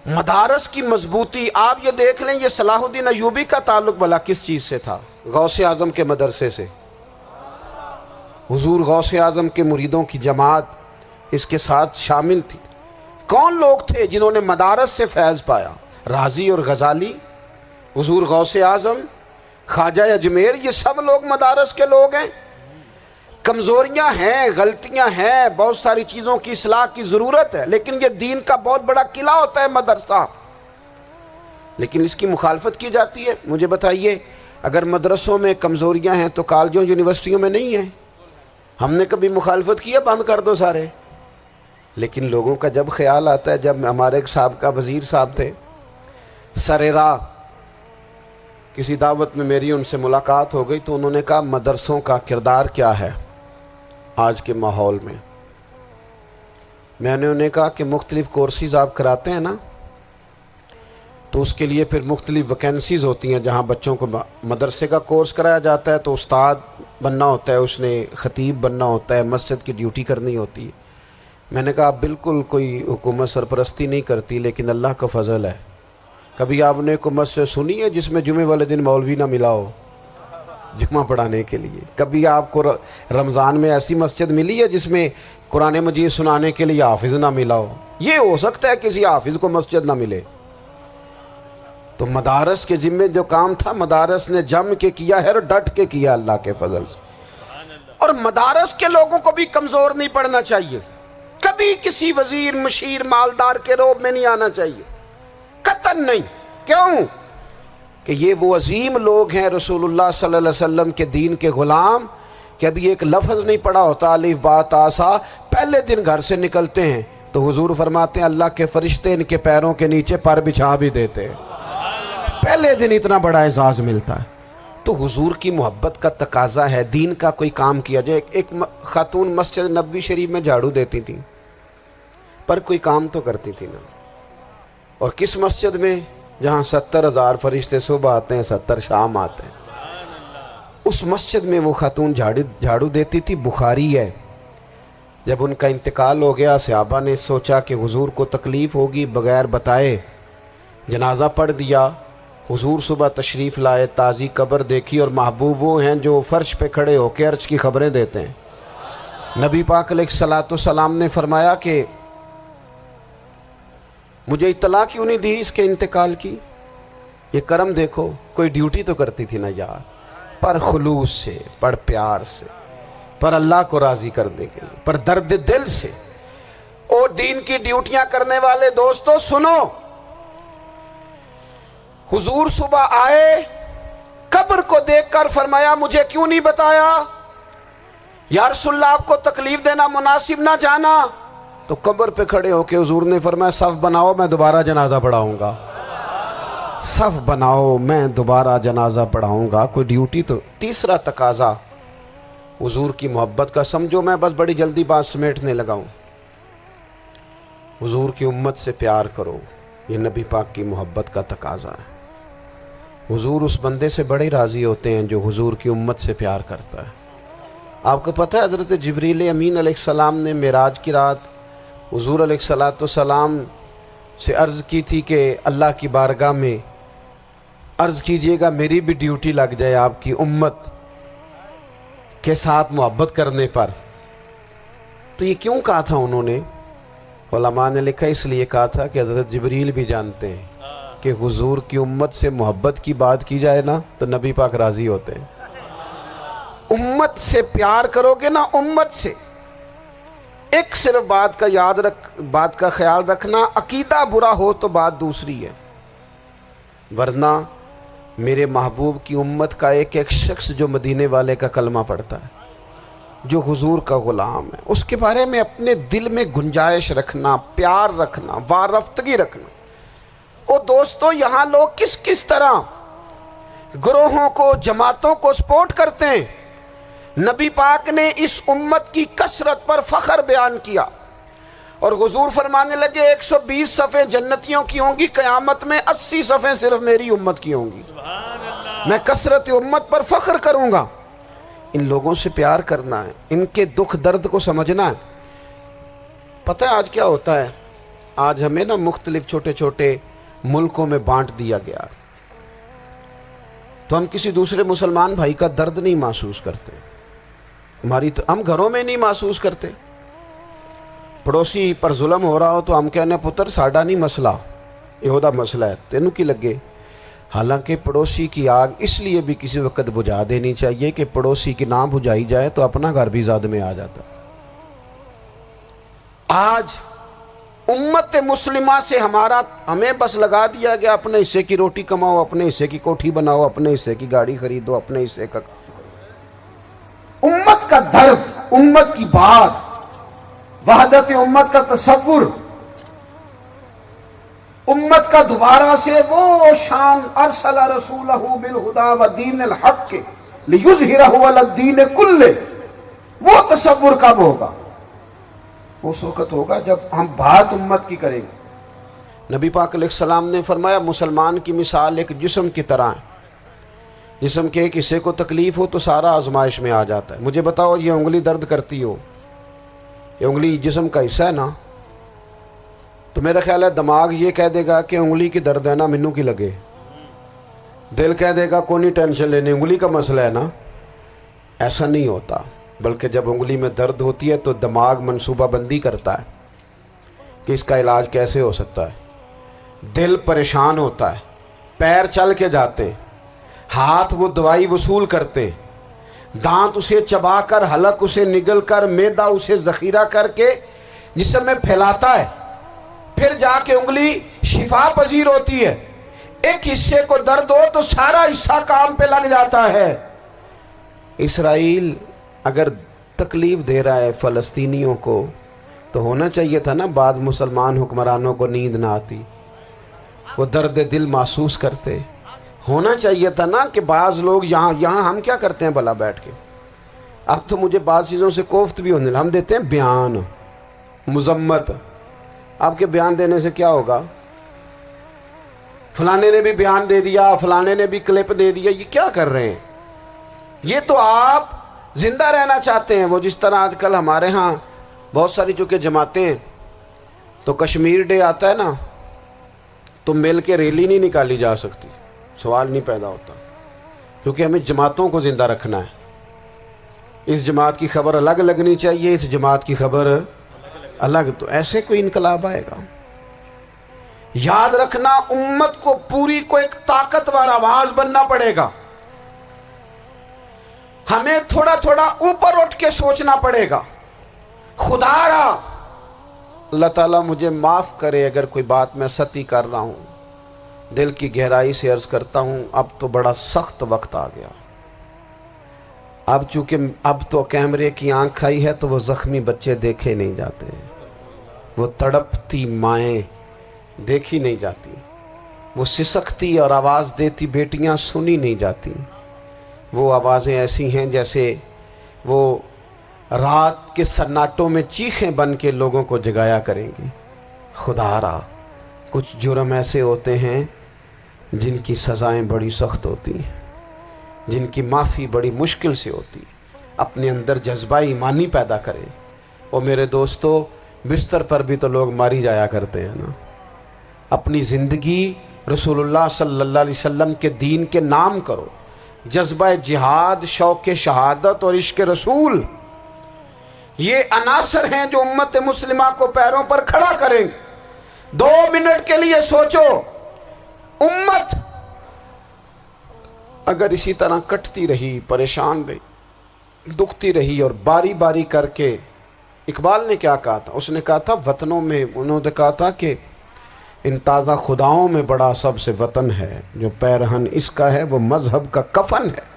مدارس کی مضبوطی آپ یہ دیکھ لیں، یہ صلاح الدین ایوبی کا تعلق بھلا کس چیز سے تھا؟ غوث اعظم کے مدرسے سے۔ حضور غوث اعظم کے مریدوں کی جماعت اس کے ساتھ شامل تھی۔ کون لوگ تھے جنہوں نے مدارس سے فیض پایا؟ رازی اور غزالی، حضور غوث اعظم، خواجہ اجمیر، یہ سب لوگ مدارس کے لوگ ہیں۔ کمزوریاں ہیں، غلطیاں ہیں، بہت ساری چیزوں کی اصلاح کی ضرورت ہے، لیکن یہ دین کا بہت بڑا قلعہ ہوتا ہے مدرسہ، لیکن اس کی مخالفت کی جاتی ہے۔ مجھے بتائیے، اگر مدرسوں میں کمزوریاں ہیں تو کالجوں یونیورسٹیوں میں نہیں ہیں؟ ہم نے کبھی مخالفت کی ہے بند کر دو سارے؟ لیکن لوگوں کا جب خیال آتا ہے، جب ہمارے ایک سابقہ وزیر صاحب تھے سر راہ، کسی دعوت میں میری ان سے ملاقات ہو گئی تو انہوں نے کہا مدرسوں کا کردار کیا ہے آج کے ماحول میں؟ میں نے انہیں کہا کہ مختلف کورسز آپ کراتے ہیں نا، تو اس کے لیے پھر مختلف ویکینسیز ہوتی ہیں۔ جہاں بچوں کو مدرسے کا کورس کرایا جاتا ہے تو استاد بننا ہوتا ہے، اس نے خطیب بننا ہوتا ہے، مسجد کی ڈیوٹی کرنی ہوتی ہے۔ میں نے کہا آپ بالکل کوئی حکومت سرپرستی نہیں کرتی، لیکن اللہ کا فضل ہے۔ کبھی آپ نے حکومت سے سنی ہے جس میں جمعے والے دن مولوی نہ ملا ہو جمعہ پڑھانے کے لیے؟ کبھی آپ کو رمضان میں ایسی مسجد ملی ہے جس میں قرآن مجید سنانے کے لیے حافظ نہ ملا ہو؟ یہ ہو سکتا ہے کسی حافظ کو مسجد نہ ملے۔ تو مدارس کے ذمے جو کام تھا مدارس نے جم کے کیا ہے اور ڈٹ کے کیا اللہ کے فضل سے۔ اور مدارس کے لوگوں کو بھی کمزور نہیں پڑنا چاہیے، کبھی کسی وزیر مشیر مالدار کے روب میں نہیں آنا چاہیے، قطعاً نہیں۔ کیوں؟ کہ یہ وہ عظیم لوگ ہیں رسول اللہ صلی اللہ علیہ وسلم کے دین کے غلام، کہ ابھی ایک لفظ نہیں پڑا ہوتا الف با تا سا، پہلے دن گھر سے نکلتے ہیں تو حضور فرماتے ہیں اللہ کے فرشتے ان کے پیروں کے نیچے پر بچھا بھی دیتے ہیں۔ پہلے دن اتنا بڑا اعزاز ملتا ہے۔ تو حضور کی محبت کا تقاضا ہے دین کا کوئی کام کیا جائے۔ ایک خاتون مسجد نبوی شریف میں جھاڑو دیتی تھی، پر کوئی کام تو کرتی تھی نا۔ اور کس مسجد میں؟ جہاں 70,000 فرشتے صبح آتے ہیں، 70 شام آتے ہیں، اس مسجد میں وہ خاتون جھاڑو دیتی تھی۔ بخاری ہے، جب ان کا انتقال ہو گیا صحابہ نے سوچا کہ حضور کو تکلیف ہوگی، بغیر بتائے جنازہ پڑھ دیا۔ حضور صبح تشریف لائے، تازی قبر دیکھی، اور محبوب وہ ہیں جو فرش پہ کھڑے ہو کے عرش کی خبریں دیتے ہیں۔ نبی پاک علیہ الصلوۃ والسلام نے فرمایا کہ مجھے اطلاع کیوں نہیں دی اس کے انتقال کی؟ یہ کرم دیکھو، کوئی ڈیوٹی تو کرتی تھی نا یار، پر خلوص سے، پر پیار سے، پر اللہ کو راضی کرنے کے لیے، پر درد دل سے۔ اور دین کی ڈیوٹیاں کرنے والے دوستو سنو، حضور صبح آئے، قبر کو دیکھ کر فرمایا مجھے کیوں نہیں بتایا؟ یا رسول اللہ آپ کو تکلیف دینا مناسب نہ جانا؟ تو قبر پہ کھڑے ہو کے حضور نے فرمایا صف بناؤ، میں دوبارہ جنازہ پڑھاؤں گا۔ صف بناؤ، میں دوبارہ جنازہ پڑھاؤں گا۔ کوئی ڈیوٹی تو۔ تیسرا تقاضا حضور کی محبت کا، سمجھو میں بس بڑی جلدی بات سمیٹنے لگا ہوں۔ حضور کی امت سے پیار کرو، یہ نبی پاک کی محبت کا تقاضا ہے۔ حضور اس بندے سے بڑے راضی ہوتے ہیں جو حضور کی امت سے پیار کرتا ہے۔ آپ کو پتہ ہے حضرت جبریل امین علیہ السلام نے معراج کی رات حضور علیہ الصلوۃ والسلام سے عرض کی تھی کہ اللہ کی بارگاہ میں عرض کیجئے گا میری بھی ڈیوٹی لگ جائے آپ کی امت کے ساتھ محبت کرنے پر۔ تو یہ کیوں کہا تھا انہوں نے؟ علماء نے لکھا اس لیے کہا تھا کہ حضرت جبریل بھی جانتے ہیں کہ حضور کی امت سے محبت کی بات کی جائے نا تو نبی پاک راضی ہوتے ہیں۔ امت سے پیار کرو گے نا، امت سے۔ ایک صرف بات کا خیال رکھنا، عقیدہ برا ہو تو بات دوسری ہے، ورنہ میرے محبوب کی امت کا ایک ایک شخص جو مدینے والے کا کلمہ پڑھتا ہے، جو حضور کا غلام ہے، اس کے بارے میں اپنے دل میں گنجائش رکھنا، پیار رکھنا، وارفتگی رکھنا۔ اور دوستو یہاں لوگ کس طرح گروہوں کو، جماعتوں کو سپورٹ کرتے ہیں۔ نبی پاک نے اس امت کی کثرت پر فخر بیان کیا، اور حضور فرمانے لگے 120 صفیں جنتیوں کی ہوں گی، قیامت میں 80 صفیں صرف میری امت کی ہوں گی۔ میں کثرت امت پر فخر کروں گا۔ ان لوگوں سے پیار کرنا ہے، ان کے دکھ درد کو سمجھنا ہے۔ پتہ ہے آج کیا ہوتا ہے؟ آج ہمیں نا مختلف چھوٹے چھوٹے ملکوں میں بانٹ دیا گیا، تو ہم کسی دوسرے مسلمان بھائی کا درد نہیں محسوس کرتے، ہم گھروں میں نہیں محسوس کرتے۔ پڑوسی پر ظلم ہو رہا ہو تو ہم کہنے پتر ساڈا نہیں مسئلہ، یہ دا مسئلہ ہے، تینوں کی لگے۔ حالانکہ پڑوسی کی آگ اس لیے بھی کسی وقت بجھا دینی چاہیے کہ پڑوسی کی نہ بجھائی جائے تو اپنا گھر بھی زاد میں آ جاتا۔ آج امت مسلمہ سے ہمیں بس لگا دیا گیا اپنے حصے کی روٹی کماؤ، اپنے حصے کی کوٹھی بناؤ، اپنے حصے کی گاڑی خریدو، اپنے حصے کا۔ امت کا درد، امت کی بات، وحدت امت کا تصور، امت کا دوبارہ سے وہ شان، ارسل رسولہ بالہدی ودین الحق لیظہرہ علی الدین کلہ، وہ تصور کب ہوگا؟ اس وقت ہوگا جب ہم بات امت کی کریں گے۔ نبی پاک علیہ السلام نے فرمایا مسلمان کی مثال ایک جسم کی طرح ہے، جسم کے ایک حصے کو تکلیف ہو تو سارا آزمائش میں آ جاتا ہے۔ مجھے بتاؤ یہ انگلی درد کرتی ہو، یہ انگلی جسم کا حصہ ہے نا، تو میرا خیال ہے دماغ یہ کہہ دے گا کہ انگلی کی درد ہے نا منو کی لگے، دل کہہ دے گا کوئی نہیں ٹینشن لینے، انگلی کا مسئلہ ہے نا۔ ایسا نہیں ہوتا، بلکہ جب انگلی میں درد ہوتی ہے تو دماغ منصوبہ بندی کرتا ہے کہ اس کا علاج کیسے ہو سکتا ہے، دل پریشان ہوتا ہے، پیر چل کے جاتے، ہاتھ وہ دوائی وصول کرتے، دانت اسے چبا کر، حلق اسے نگل کر، معدہ اسے ذخیرہ کر کے جسم میں پھیلاتا ہے، پھر جا کے انگلی شفا پذیر ہوتی ہے۔ ایک حصے کو درد ہو تو سارا حصہ کام پہ لگ جاتا ہے۔ اسرائیل اگر تکلیف دے رہا ہے فلسطینیوں کو تو ہونا چاہیے تھا نا بعض مسلمان حکمرانوں کو نیند نہ آتی، وہ درد دل محسوس کرتے، ہونا چاہیے تھا نا کہ بعض لوگ یہاں ہم کیا کرتے ہیں بھلا بیٹھ کے، اب تو مجھے بعض چیزوں سے کوفت بھی ہونے، ہم دیتے ہیں بیان، مذمت۔ آپ کے بیان دینے سے کیا ہوگا؟ فلانے نے بھی بیان دے دیا، فلانے نے بھی کلپ دے دیا، یہ کیا کر رہے ہیں؟ یہ تو آپ زندہ رہنا چاہتے ہیں۔ وہ جس طرح آج کل ہمارے ہاں بہت ساری چونکہ جماعتیں ہیں تو کشمیر ڈے آتا ہے نا تو مل کے ریلی نہیں نکالی جا سکتی، سوال نہیں پیدا ہوتا، کیونکہ ہمیں جماعتوں کو زندہ رکھنا ہے۔ اس جماعت کی خبر الگ لگنی چاہیے، اس جماعت کی خبر الگ، تو ایسے کوئی انقلاب آئے گا؟ یاد رکھنا امت کو پوری کو ایک طاقتور آواز بننا پڑے گا، ہمیں تھوڑا تھوڑا اوپر اٹھ کے سوچنا پڑے گا۔ خدا را اللہ تعالیٰ مجھے معاف کرے اگر کوئی بات میں ستی کر رہا ہوں، دل کی گہرائی سے عرض کرتا ہوں اب تو بڑا سخت وقت آ گیا۔ اب چونکہ اب تو کیمرے کی آنکھ آئی ہے تو وہ زخمی بچے دیکھے نہیں جاتے، وہ تڑپتی مائیں دیکھی نہیں جاتی، وہ سسکتی اور آواز دیتی بیٹیاں سنی نہیں جاتی۔ وہ آوازیں ایسی ہیں جیسے وہ رات کے سناٹوں میں چیخیں بن کے لوگوں کو جگایا کریں گی۔ خدا را کچھ جرم ایسے ہوتے ہیں جن کی سزائیں بڑی سخت ہوتی ہیں، جن کی معافی بڑی مشکل سے ہوتی۔ اپنے اندر جذبہ ایمانی پیدا کریں۔ اور میرے دوستو بستر پر بھی تو لوگ ماری جایا کرتے ہیں نا۔ اپنی زندگی رسول اللہ صلی اللہ علیہ وسلم کے دین کے نام کرو، جذبہ جہاد، شوق شہادت اور عشق رسول، یہ عناصر ہیں جو امت مسلمہ کو پیروں پر کھڑا کریں۔ 2 منٹ کے لیے سوچو، امت اگر اسی طرح کٹتی رہی، پریشان رہی، دکھتی رہی اور باری باری کر کے، اقبال نے کیا کہا تھا؟ اس نے کہا تھا وطنوں میں، انہوں نے کہا تھا کہ ان تازہ خداؤں میں بڑا سب سے وطن ہے، جو پیرہن اس کا ہے وہ مذہب کا کفن ہے۔